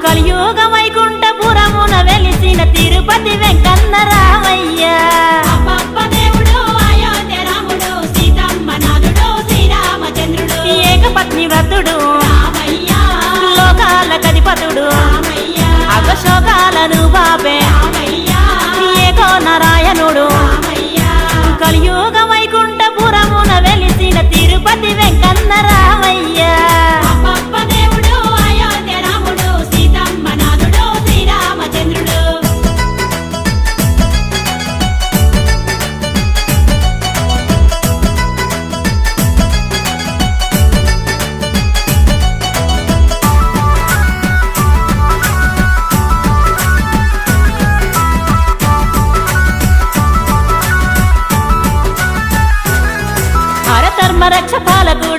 కలియుగ వైకుంఠపురమున వెలిసిన తిరుపతి వెంకన్న రామయ్య ఏకపత్ని వ్రతుడు లోకాల కధిపతుడు అగశోకాలను బాబే ఏకో నారాయణుడు కలియుగ వైకుంఠపురమున వెలిసిన తిరుపతి వెంకన్న రామయ్య రక్ష పాలకుడు